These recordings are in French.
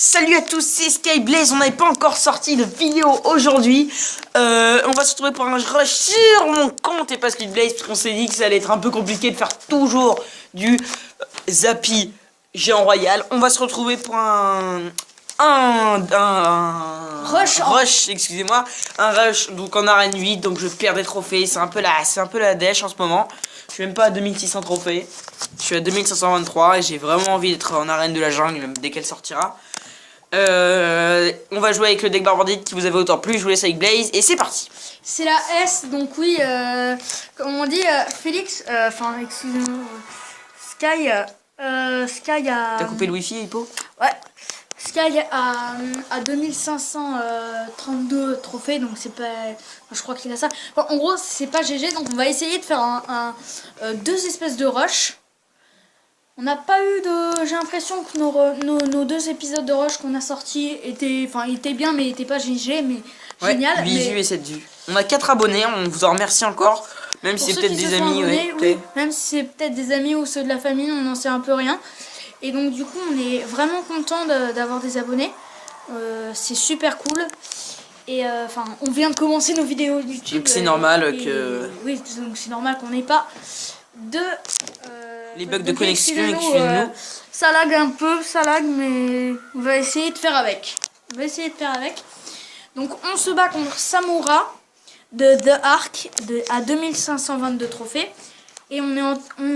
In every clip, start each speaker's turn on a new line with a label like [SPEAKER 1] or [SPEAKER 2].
[SPEAKER 1] Salut à tous, c'est Skyblaze. On n'avait pas encore sorti de vidéo aujourd'hui. On va se retrouver pour un rush sur mon compte et pas Skyblaze, parce qu'on s'est dit que ça allait être un peu compliqué de faire toujours du Zappy géant royal. On va se retrouver pour un rush, excusez-moi, un rush donc en arène 8, donc je perds des trophées. C'est un peu la dèche en ce moment. Je suis même pas à 2600 trophées, je suis à 2523 et j'ai vraiment envie d'être en arène de la jungle même dès qu'elle sortira. On va jouer avec le deck Barbardite qui vous avait autant plu. Je vous laisse avec Blaze et c'est parti.
[SPEAKER 2] C'est la S, donc oui, comme on dit, Félix, enfin excusez-moi, Sky a...
[SPEAKER 1] T'as coupé le wifi, Hippo?
[SPEAKER 2] Ouais, Sky a 2532 trophées, donc c'est pas... Je crois qu'il a ça. Enfin, en gros, c'est pas GG, donc on va essayer de faire deux espèces de rush. On n'a pas eu de... J'ai l'impression que nos deux épisodes de rush qu'on a sortis étaient bien, mais n'étaient pas GG, mais ouais, génial.
[SPEAKER 1] 8 vues et 7 vues. On a 4 abonnés, on vous en remercie encore. Même si c'est peut-être des amis.
[SPEAKER 2] Oui, même si c'est peut-être des amis ou ceux de la famille, on n'en sait un peu rien. Et donc du coup, on est vraiment content d'avoir des abonnés. C'est super cool. Et enfin, on vient de commencer nos vidéos YouTube.
[SPEAKER 1] Donc c'est normal que...
[SPEAKER 2] Oui, donc c'est normal qu'on n'ait pas de...
[SPEAKER 1] les bugs de connexion, excusez-nous.
[SPEAKER 2] Ça lag un peu, mais on va essayer de faire avec. Donc on se bat contre Samura de The Ark à 2522 trophées. Et on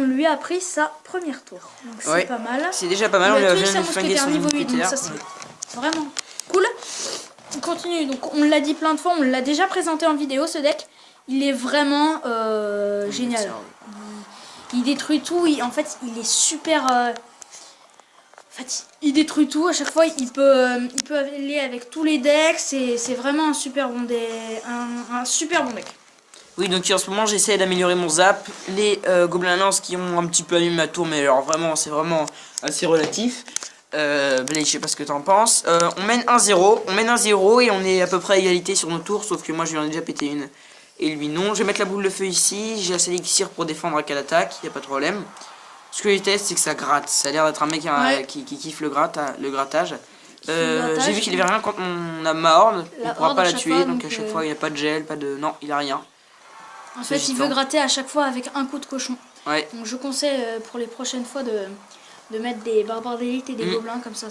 [SPEAKER 2] lui a pris sa première tour. Donc c'est pas mal.
[SPEAKER 1] C'est déjà pas mal, on lui a bien flingué son
[SPEAKER 2] niveau 8, donc ça c'est vraiment cool. On continue, donc on l'a dit plein de fois, on l'a déjà présenté en vidéo ce deck. Il est vraiment génial. Il détruit tout, en fait il est super... il détruit tout, à chaque fois il peut aller avec tous les decks, c'est vraiment un super bon deck. Un super bon deck.
[SPEAKER 1] Oui, donc en ce moment j'essaie d'améliorer mon zap. Les gobelins lance qui ont un petit peu allumé ma tour, mais alors vraiment c'est vraiment assez relatif. Blaze, je sais pas ce que t'en penses. On mène 1-0, et on est à peu près à égalité sur nos tours, sauf que moi je lui en ai déjà pété une. Et lui non. Je vais mettre la boule de feu ici. J'ai assez d'élixir pour défendre à quelle attaque. Y a pas de problème. Ce que je déteste, c'est que ça gratte. Ça a l'air d'être un mec qui kiffe le grattage. J'ai vu qu'il avait rien quand on a ma horde. On pourra pas la tuer. Donc à chaque fois, il n'y a pas de gel, pas de... Non, il a rien.
[SPEAKER 2] En fait, il veut gratter à chaque fois avec un coup de cochon.
[SPEAKER 1] Ouais.
[SPEAKER 2] Donc je conseille pour les prochaines fois de mettre des barbares d'élite et des gobelins comme ça.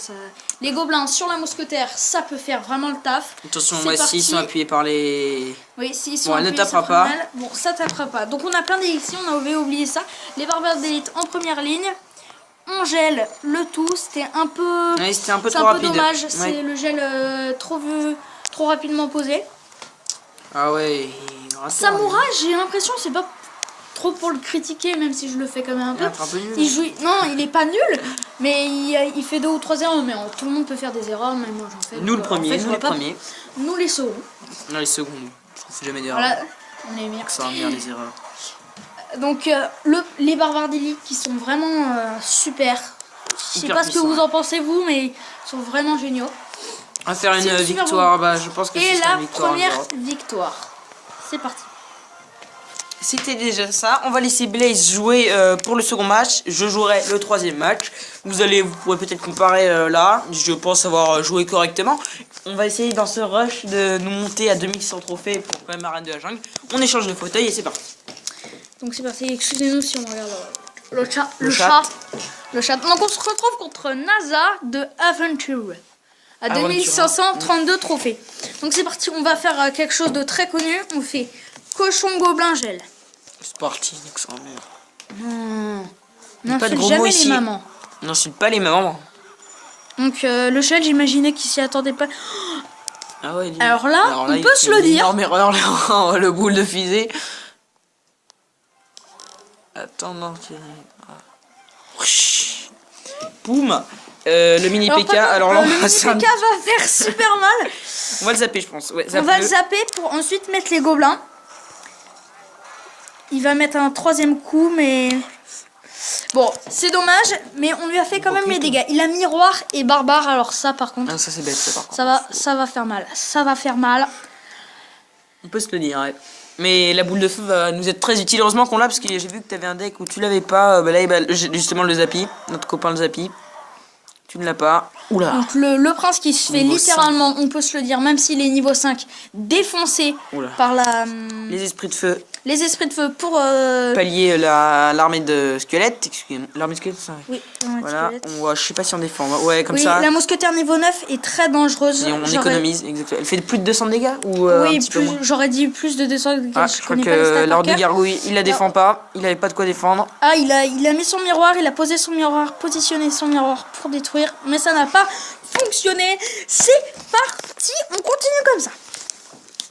[SPEAKER 2] Les gobelins sur la mousquetaire, ça peut faire vraiment le taf.
[SPEAKER 1] Attention, moi s'ils sont appuyés par les...
[SPEAKER 2] Oui, s'ils sont appuyés,
[SPEAKER 1] elle ne tapera pas.
[SPEAKER 2] Bon, ça tapera pas. Donc on a plein d'élixirs, on a oublié ça. Les barbares d'élite en première ligne. On gèle le tout, c'était un peu...
[SPEAKER 1] Ouais, c'était un peu
[SPEAKER 2] trop rapide. Dommage, c'est le gel trop rapidement posé.
[SPEAKER 1] Ah ouais.
[SPEAKER 2] Samura, j'ai l'impression, c'est pas trop pour le critiquer, même si je le fais quand même un peu.
[SPEAKER 1] Nul.
[SPEAKER 2] Il joue... Non, il est pas nul, mais il fait 2 ou 3 erreurs. Mais tout le monde peut faire des erreurs, même moi j'en fais.
[SPEAKER 1] Nous le premier,
[SPEAKER 2] nous les seconds.
[SPEAKER 1] Non, les seconds, je trouve jamais d'erreurs.
[SPEAKER 2] Voilà, on est meilleurs.
[SPEAKER 1] Ça va venir les erreurs.
[SPEAKER 2] Donc les barbares d'élite qui sont vraiment super. Je sais pas ce que vous en pensez vous, mais ils sont vraiment géniaux.
[SPEAKER 1] On va faire une victoire, bah je pense que c'est
[SPEAKER 2] la première victoire. C'est parti.
[SPEAKER 1] C'était déjà ça. On va laisser Blaze jouer pour le second match. Je jouerai le troisième match. Vous pourrez peut-être comparer là. Je pense avoir joué correctement. On va essayer dans ce rush de nous monter à 2100 trophées pour quand même arène de la jungle. On échange de fauteuil et c'est parti.
[SPEAKER 2] Donc c'est parti. Excusez-nous si on regarde le chat. Donc on se retrouve contre NASA de Aventure à 2532 trophées. Donc c'est parti. On va faire quelque chose de très connu. On fait cochon gobelin gel.
[SPEAKER 1] C'est parti, donc ça emmerde.
[SPEAKER 2] Non,
[SPEAKER 1] n'insulte
[SPEAKER 2] jamais les mamans.
[SPEAKER 1] N'insulte pas les mamans.
[SPEAKER 2] Donc le gel, j'imaginais qu'il s'y attendait pas.
[SPEAKER 1] Ah ouais,
[SPEAKER 2] alors là, on peut se le dire.
[SPEAKER 1] Énorme erreur, le boule de fusée. Attends, non. Boum. Le mini PK. Alors là,
[SPEAKER 2] le mini PK va faire super mal.
[SPEAKER 1] On va le zapper, je pense. Ouais,
[SPEAKER 2] on va le zapper pour ensuite mettre les gobelins. Il va mettre un troisième coup, mais... Bon, c'est dommage, mais on lui a fait quand même les dégâts. Il a miroir et barbare, alors ça par contre...
[SPEAKER 1] Ah, ça c'est bête, ça par contre.
[SPEAKER 2] Ça va faire mal. Ça va faire mal.
[SPEAKER 1] On peut se le dire, ouais. Mais la boule de feu va nous être très utile. Heureusement qu'on l'a, parce que j'ai vu que tu avais un deck où tu l'avais pas. Là, justement, le Zappy. Notre copain le Zappy. Tu ne l'as pas. Oula.
[SPEAKER 2] Donc le prince qui se fait
[SPEAKER 1] Niveau
[SPEAKER 2] littéralement, on peut se le dire, même s'il est niveau 5, défoncé
[SPEAKER 1] Oula.
[SPEAKER 2] par
[SPEAKER 1] Les esprits de feu.
[SPEAKER 2] les esprits de feu pour...
[SPEAKER 1] Pallier l'armée de squelettes. Excusez-moi. L'armée de squelettes, ça.
[SPEAKER 2] Oui,
[SPEAKER 1] Voilà. Je sais pas si on défend. Ouais, comme
[SPEAKER 2] oui,
[SPEAKER 1] ça.
[SPEAKER 2] la mousquetaire niveau 9 est très dangereuse.
[SPEAKER 1] Et on économise. Exactement. Elle fait plus de 200 de dégâts ou
[SPEAKER 2] oui,
[SPEAKER 1] un petit peu moins.
[SPEAKER 2] j'aurais dit plus de 200 de dégâts.
[SPEAKER 1] Ah, je crois
[SPEAKER 2] connais pas les
[SPEAKER 1] que
[SPEAKER 2] stats par
[SPEAKER 1] l'ordre de
[SPEAKER 2] cœur.
[SPEAKER 1] gargouille, il la défend pas. Il avait pas de quoi défendre.
[SPEAKER 2] Ah, il a mis son miroir, il a posé son miroir, positionné son miroir pour détruire, mais ça n'a pas fonctionné. C'est parti, on continue comme ça.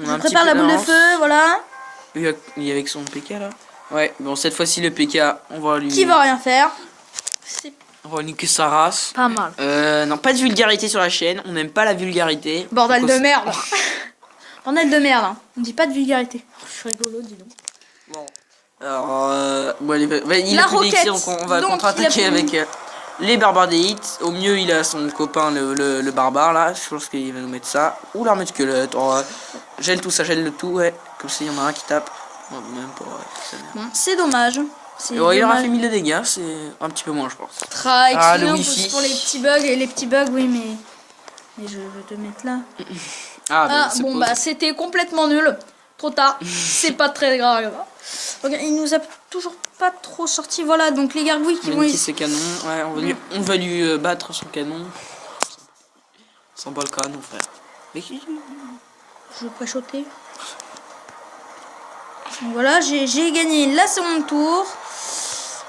[SPEAKER 1] On a un
[SPEAKER 2] Je
[SPEAKER 1] petit
[SPEAKER 2] prépare
[SPEAKER 1] peu
[SPEAKER 2] la boule de
[SPEAKER 1] d'avance.
[SPEAKER 2] feu, voilà.
[SPEAKER 1] Il est avec son PK là. Ouais, bon, cette fois-ci, le PK, on va lui.
[SPEAKER 2] Qui va rien faire. C'est
[SPEAKER 1] On va niquer sa race.
[SPEAKER 2] pas mal.
[SPEAKER 1] Non, pas de vulgarité sur la chaîne. On n'aime pas la vulgarité.
[SPEAKER 2] Bordel
[SPEAKER 1] Donc,
[SPEAKER 2] de merde. Bordel de merde, hein. On dit pas de vulgarité. Je suis rigolo, dis donc.
[SPEAKER 1] Bon. Alors, bon, il
[SPEAKER 2] La
[SPEAKER 1] a plus
[SPEAKER 2] roquette.
[SPEAKER 1] d'élixir, donc on va
[SPEAKER 2] Donc,
[SPEAKER 1] contre-attaquer
[SPEAKER 2] il a plus-
[SPEAKER 1] avec les barbares d'élite. Au mieux, il a son copain, le barbare là. Je pense qu'il va nous mettre ça. Ou l'armée de squelette. Gèle tout ça, gèle le tout, ouais. Comme ça, il y en a un qui tape. Bon, même pas. Ça merde.
[SPEAKER 2] Bon, c'est dommage. C'est
[SPEAKER 1] Il aura
[SPEAKER 2] dommage.
[SPEAKER 1] fait 1000 de dégâts, c'est un petit peu moins, je pense.
[SPEAKER 2] Tra,
[SPEAKER 1] Ah, le
[SPEAKER 2] excusez-nous
[SPEAKER 1] wifi.
[SPEAKER 2] pour les petits bugs. Et les petits bugs, oui, mais je vais te mettre là. Ah,
[SPEAKER 1] c'est
[SPEAKER 2] bon,
[SPEAKER 1] pause.
[SPEAKER 2] bah, c'était complètement nul. Trop tard. C'est pas très grave. Regarde, il nous a toujours pas trop sorti. Voilà, donc les gargouilles qui vont
[SPEAKER 1] Magnifique
[SPEAKER 2] ici.
[SPEAKER 1] ce canon. Ouais, on va lui battre son canon. Sans bol le canon, frère. Mais qui...
[SPEAKER 2] Je vais préchoter. Donc voilà, j'ai gagné la seconde tour.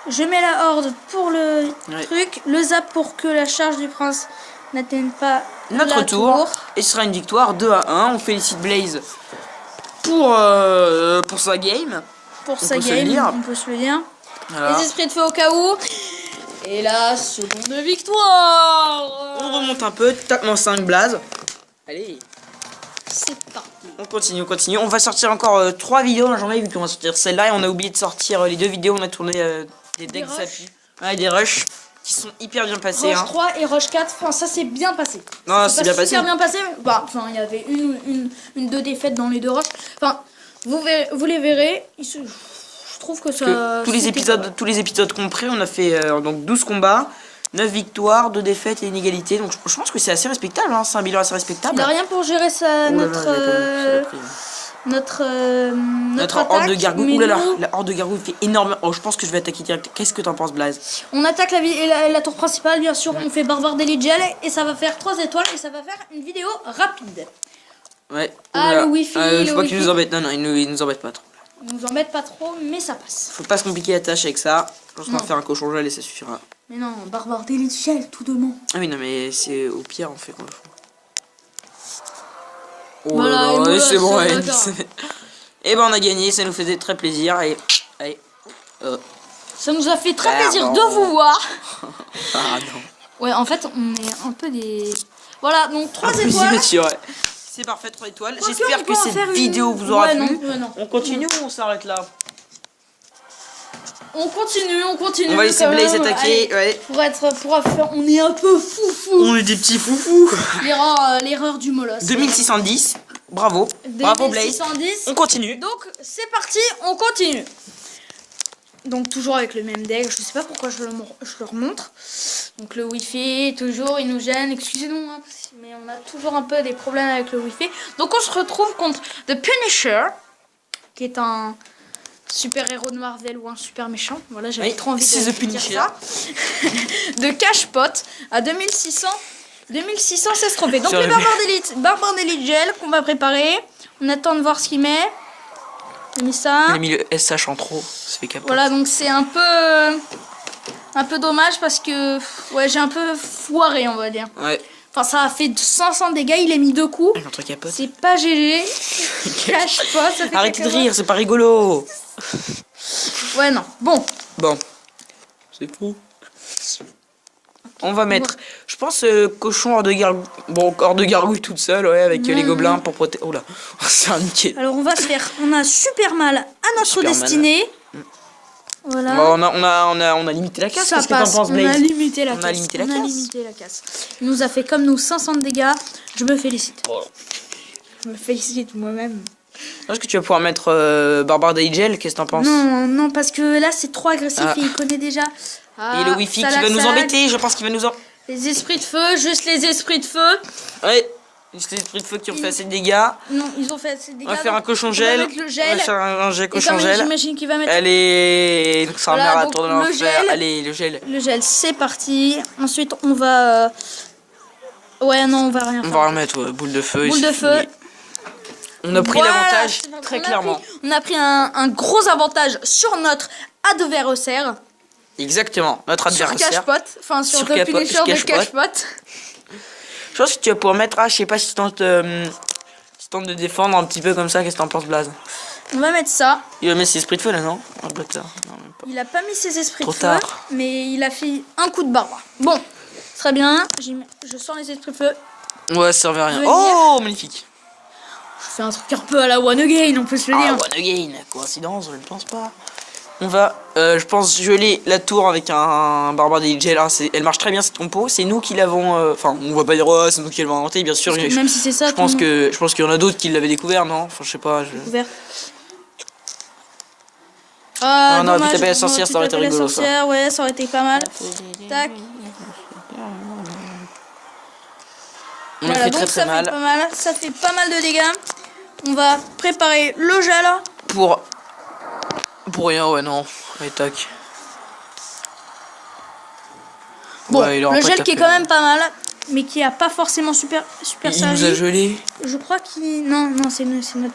[SPEAKER 2] Je mets la horde pour le
[SPEAKER 1] Ouais.
[SPEAKER 2] truc. Le zap pour que la charge du prince n'atteigne pas
[SPEAKER 1] Notre
[SPEAKER 2] la
[SPEAKER 1] tour. Et ce sera une victoire 2-1. On félicite Blaze pour sa game.
[SPEAKER 2] Pour
[SPEAKER 1] On
[SPEAKER 2] sa
[SPEAKER 1] peut se le
[SPEAKER 2] game,
[SPEAKER 1] dire.
[SPEAKER 2] on peut se le dire.
[SPEAKER 1] Voilà.
[SPEAKER 2] Les esprits de feu au cas où. Et la seconde victoire.
[SPEAKER 1] On remonte un peu. Tape-moi 5 Blaze. Allez.
[SPEAKER 2] C'est parti.
[SPEAKER 1] On continue. On va sortir encore 3 vidéos dans la journée vu qu'on va sortir celle-là et on a oublié de sortir les 2 vidéos. On a tourné des decks
[SPEAKER 2] rushs.
[SPEAKER 1] Zappy. Ouais, des rushs qui sont hyper bien passés.
[SPEAKER 2] Rush
[SPEAKER 1] Hein.
[SPEAKER 2] 3 et Rush 4, enfin, ça s'est bien passé.
[SPEAKER 1] Non, c'est bien passé.
[SPEAKER 2] Super bien passé. Bah, enfin, il y avait deux défaites dans les deux rushs. Enfin, vous les verrez. Je trouve que ça.
[SPEAKER 1] Que tous les
[SPEAKER 2] c'était
[SPEAKER 1] épisodes compris, on a fait donc 12 combats, 9 victoires, 2 défaites et une égalité. Donc je pense que c'est assez respectable, hein. C'est un bilan assez respectable.
[SPEAKER 2] Il a rien pour gérer ça,
[SPEAKER 1] Oh là là,
[SPEAKER 2] notre,
[SPEAKER 1] il a quand même pris.
[SPEAKER 2] notre
[SPEAKER 1] Horde de
[SPEAKER 2] attaque.
[SPEAKER 1] gargouilles.
[SPEAKER 2] Mais
[SPEAKER 1] Ouh là là,
[SPEAKER 2] nous,
[SPEAKER 1] la horde de gargouilles fait énormément. Oh, je pense que je vais attaquer direct. Qu'est-ce que t'en penses, Blaze?
[SPEAKER 2] on attaque la tour principale, bien sûr. On fait barbare d'élite gel et ça va faire 3 étoiles et ça va faire une vidéo rapide.
[SPEAKER 1] Ouais.
[SPEAKER 2] Ah,
[SPEAKER 1] Ouh là là.
[SPEAKER 2] le wifi, le
[SPEAKER 1] faut pas qu'il
[SPEAKER 2] wifi.
[SPEAKER 1] nous embête. Non, il nous embête pas trop.
[SPEAKER 2] On nous embête pas trop, mais ça passe.
[SPEAKER 1] Faut pas se compliquer la tâche avec ça. Je pense qu'on va
[SPEAKER 2] Non.
[SPEAKER 1] faire un cochon gel et ça suffira.
[SPEAKER 2] Mais non, barbare d'élite gel, tout demain.
[SPEAKER 1] Ah oui, non, mais c'est au pire, on fait qu'on le fait. Oh
[SPEAKER 2] Voilà,
[SPEAKER 1] là
[SPEAKER 2] et
[SPEAKER 1] là,
[SPEAKER 2] voilà,
[SPEAKER 1] ouais, c'est bon,
[SPEAKER 2] ça
[SPEAKER 1] ouais.
[SPEAKER 2] va, d'accord.
[SPEAKER 1] Et ben on a gagné, ça nous faisait très plaisir. Et allez.
[SPEAKER 2] Ça nous a fait très
[SPEAKER 1] Ah,
[SPEAKER 2] plaisir
[SPEAKER 1] bon.
[SPEAKER 2] de vous voir.
[SPEAKER 1] Ah non.
[SPEAKER 2] Ouais, en fait, on est un peu des... Voilà, donc 3
[SPEAKER 1] Plus
[SPEAKER 2] étoiles.
[SPEAKER 1] immature, ouais. C'est parfait, 3 étoiles.
[SPEAKER 2] Quoique,
[SPEAKER 1] J'espère
[SPEAKER 2] on
[SPEAKER 1] que
[SPEAKER 2] peut en
[SPEAKER 1] cette
[SPEAKER 2] faire une-
[SPEAKER 1] vidéo vous aura
[SPEAKER 2] Ouais,
[SPEAKER 1] plu.
[SPEAKER 2] non, ouais, non.
[SPEAKER 1] On continue ou on s'arrête là?
[SPEAKER 2] On continue.
[SPEAKER 1] On va laisser
[SPEAKER 2] quand
[SPEAKER 1] Blaze
[SPEAKER 2] même.
[SPEAKER 1] attaquer.
[SPEAKER 2] Allez,
[SPEAKER 1] Ouais.
[SPEAKER 2] pour faire... On est un peu foufou.
[SPEAKER 1] On est des petits foufous.
[SPEAKER 2] L'erreur du molosse.
[SPEAKER 1] 2610. Bravo. Bravo Blaze.
[SPEAKER 2] 2610.
[SPEAKER 1] On continue.
[SPEAKER 2] Donc, c'est parti, on continue. Donc, toujours avec le même deck. Je sais pas pourquoi je le remontre. Donc, le Wi-Fi, toujours, il nous gêne. Excusez-nous, hein, mais on a toujours un peu des problèmes avec le Wi-Fi. Donc, on se retrouve contre The Punisher, qui est un super-héros de Marvel ou un super méchant. Voilà, j'avais
[SPEAKER 1] Oui,
[SPEAKER 2] trop envie
[SPEAKER 1] c'est
[SPEAKER 2] de
[SPEAKER 1] The
[SPEAKER 2] dire
[SPEAKER 1] Punisher.
[SPEAKER 2] ça. De Cashpot à 2600. 2616 trophées. Donc,
[SPEAKER 1] Sur
[SPEAKER 2] les
[SPEAKER 1] le-
[SPEAKER 2] barbares d'élite gel qu'on va préparer. On attend de voir ce qu'il met. J'ai mis ça.
[SPEAKER 1] On a mis le SH en trop. Ça fait capote.
[SPEAKER 2] Voilà, donc c'est un peu dommage parce que ouais, j'ai un peu foiré, on va dire.
[SPEAKER 1] Ouais.
[SPEAKER 2] Enfin, ça a fait 500 dégâts, il a mis 2 coups.
[SPEAKER 1] Notre capote.
[SPEAKER 2] C'est pas GG. Cache pas, ça fait
[SPEAKER 1] Arrêtez de
[SPEAKER 2] cacahuète.
[SPEAKER 1] rire, c'est pas rigolo.
[SPEAKER 2] Ouais, non. Bon,
[SPEAKER 1] Bon. C'est fou. On va mettre, je pense, cochon hors de gargouille. Bon, hors de gargouille toute seule, ouais, avec les gobelins pour protéger. Oh là, c'est un niqué.
[SPEAKER 2] alors on va se faire. On a super mal à notre
[SPEAKER 1] Super mal.
[SPEAKER 2] destinée. Voilà.
[SPEAKER 1] Bon, on a limité la casse.
[SPEAKER 2] Ça
[SPEAKER 1] Qu'est-ce que t'en
[SPEAKER 2] passe,
[SPEAKER 1] penses,
[SPEAKER 2] on a
[SPEAKER 1] Blaze?
[SPEAKER 2] limité la
[SPEAKER 1] On
[SPEAKER 2] casse.
[SPEAKER 1] a limité la
[SPEAKER 2] On a
[SPEAKER 1] casse.
[SPEAKER 2] limité la casse. Il nous a fait comme nous 500 de dégâts. Je me félicite.
[SPEAKER 1] Oh.
[SPEAKER 2] Je me félicite moi-même.
[SPEAKER 1] Est-ce que tu vas pouvoir mettre Barbare Daigel? Qu'est-ce que t'en penses?
[SPEAKER 2] Non, non, parce que là c'est trop agressif
[SPEAKER 1] Ah.
[SPEAKER 2] et il connaît déjà.
[SPEAKER 1] Et le wifi qui va nous embêter, je pense qu'il va nous
[SPEAKER 2] Les esprits de feu, juste les esprits de feu.
[SPEAKER 1] Ouais, juste les esprits de feu qui ont fait assez de dégâts.
[SPEAKER 2] Non, ils ont fait assez de dégâts.
[SPEAKER 1] On va faire un cochon
[SPEAKER 2] on
[SPEAKER 1] gel.
[SPEAKER 2] va mettre le gel.
[SPEAKER 1] On va faire un jet
[SPEAKER 2] Et
[SPEAKER 1] cochon
[SPEAKER 2] comme
[SPEAKER 1] gel.
[SPEAKER 2] j'imagine qu'il va mettre
[SPEAKER 1] Allez, donc ça va
[SPEAKER 2] Voilà,
[SPEAKER 1] à
[SPEAKER 2] donc
[SPEAKER 1] tour de
[SPEAKER 2] le
[SPEAKER 1] l'enfer.
[SPEAKER 2] gel.
[SPEAKER 1] Allez, le gel.
[SPEAKER 2] le gel, c'est parti. Ensuite, on va... Ouais, non, on va rien
[SPEAKER 1] On
[SPEAKER 2] faire.
[SPEAKER 1] va remettre boule de feu.
[SPEAKER 2] Boule de
[SPEAKER 1] ici.
[SPEAKER 2] feu.
[SPEAKER 1] On a pris
[SPEAKER 2] Voilà,
[SPEAKER 1] l'avantage
[SPEAKER 2] c'est
[SPEAKER 1] très
[SPEAKER 2] on a
[SPEAKER 1] clairement.
[SPEAKER 2] on a pris un gros avantage sur notre adversaire.
[SPEAKER 1] Exactement, notre
[SPEAKER 2] Sur
[SPEAKER 1] adversaire.
[SPEAKER 2] Cashpot. Enfin, sur
[SPEAKER 1] Sur
[SPEAKER 2] The
[SPEAKER 1] Cashpot,
[SPEAKER 2] Punisher de
[SPEAKER 1] Cashpot.
[SPEAKER 2] Cashpot.
[SPEAKER 1] Je pense que tu vas pouvoir mettre. Ah, je sais pas si tu tentes de défendre un petit peu comme ça. Qu'est-ce que t'en penses, Blaze?
[SPEAKER 2] On va mettre ça.
[SPEAKER 1] Il va mettre ses esprits de feu là, non? Oh, bâtard. Non, même pas.
[SPEAKER 2] Il a pas mis ses esprits
[SPEAKER 1] Trop
[SPEAKER 2] de feu,
[SPEAKER 1] tard.
[SPEAKER 2] mais il a fait un coup de barbe. Bon, très bien. Je sors les esprits de feu.
[SPEAKER 1] Ouais, ça servait à rien.
[SPEAKER 2] Venir.
[SPEAKER 1] Oh, magnifique.
[SPEAKER 2] Je fais un truc un peu à la One Again, on peut se le
[SPEAKER 1] Ah,
[SPEAKER 2] dire.
[SPEAKER 1] one again. Coïncidence, je ne pense pas. On va, je pense, geler la tour avec un barbare des gel. Elle marche très bien cette compo. C'est nous qui l'avons. Enfin, on va pas dire, oh, c'est nous qui l'avons inventé, bien sûr.
[SPEAKER 2] Parce que même si c'est ça,
[SPEAKER 1] Je pense qu'il y en a d'autres qui l'avaient découvert, non? Enfin, je sais pas.
[SPEAKER 2] Ouvert. Ah,
[SPEAKER 1] on aurait pu
[SPEAKER 2] dommage,
[SPEAKER 1] taper la
[SPEAKER 2] on
[SPEAKER 1] sorcière,
[SPEAKER 2] pu
[SPEAKER 1] ça aurait été
[SPEAKER 2] taper la
[SPEAKER 1] rigolo, ça.
[SPEAKER 2] sorcière, ouais, ça aurait été pas mal. Tac.
[SPEAKER 1] On a
[SPEAKER 2] Voilà,
[SPEAKER 1] fait
[SPEAKER 2] donc
[SPEAKER 1] très
[SPEAKER 2] ça
[SPEAKER 1] mal.
[SPEAKER 2] fait pas mal. Ça fait pas mal de dégâts. On va préparer le gel.
[SPEAKER 1] Pour rien, ouais, non. Allez, tac.
[SPEAKER 2] Bon,
[SPEAKER 1] Ouais, il aura
[SPEAKER 2] le
[SPEAKER 1] pas
[SPEAKER 2] gel
[SPEAKER 1] tapé,
[SPEAKER 2] qui est quand
[SPEAKER 1] ouais.
[SPEAKER 2] même pas mal, mais qui a pas forcément super
[SPEAKER 1] Il nous a
[SPEAKER 2] servi.
[SPEAKER 1] gelé.
[SPEAKER 2] Je crois qu'il... Non, c'est notre...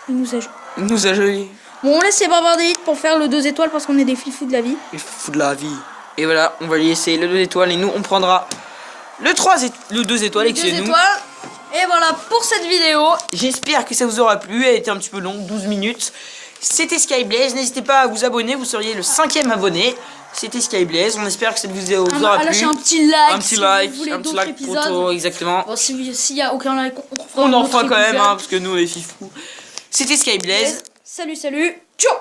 [SPEAKER 2] Il nous a...
[SPEAKER 1] Il nous a gelé.
[SPEAKER 2] Bon, on laisse les barbares d'élite pour faire le 2 étoiles parce qu'on est des fifous de la vie.
[SPEAKER 1] Il fout de la vie. Et voilà, on va lui laisser le 2 étoiles et nous, on prendra le 2 étoiles et que
[SPEAKER 2] 2
[SPEAKER 1] c'est nous.
[SPEAKER 2] étoiles. Et voilà pour cette vidéo.
[SPEAKER 1] J'espère que ça vous aura plu. Elle était un petit peu longue, 12 minutes. C'était Skyblaze. N'hésitez pas à vous abonner. Vous seriez le 5e abonné. C'était Skyblaze. On espère que ça vous aura
[SPEAKER 2] À
[SPEAKER 1] plu.
[SPEAKER 2] lâcher un petit like.
[SPEAKER 1] Un petit
[SPEAKER 2] si
[SPEAKER 1] like,
[SPEAKER 2] vous voulez
[SPEAKER 1] un petit
[SPEAKER 2] d'autres
[SPEAKER 1] like
[SPEAKER 2] épisodes.
[SPEAKER 1] photo, exactement.
[SPEAKER 2] Bon, s'il y a aucun like,
[SPEAKER 1] On
[SPEAKER 2] un
[SPEAKER 1] en
[SPEAKER 2] autre
[SPEAKER 1] fera quand même,
[SPEAKER 2] épisode.
[SPEAKER 1] hein, parce que nous, les fifous. C'était Skyblaze.
[SPEAKER 2] Salut. Ciao.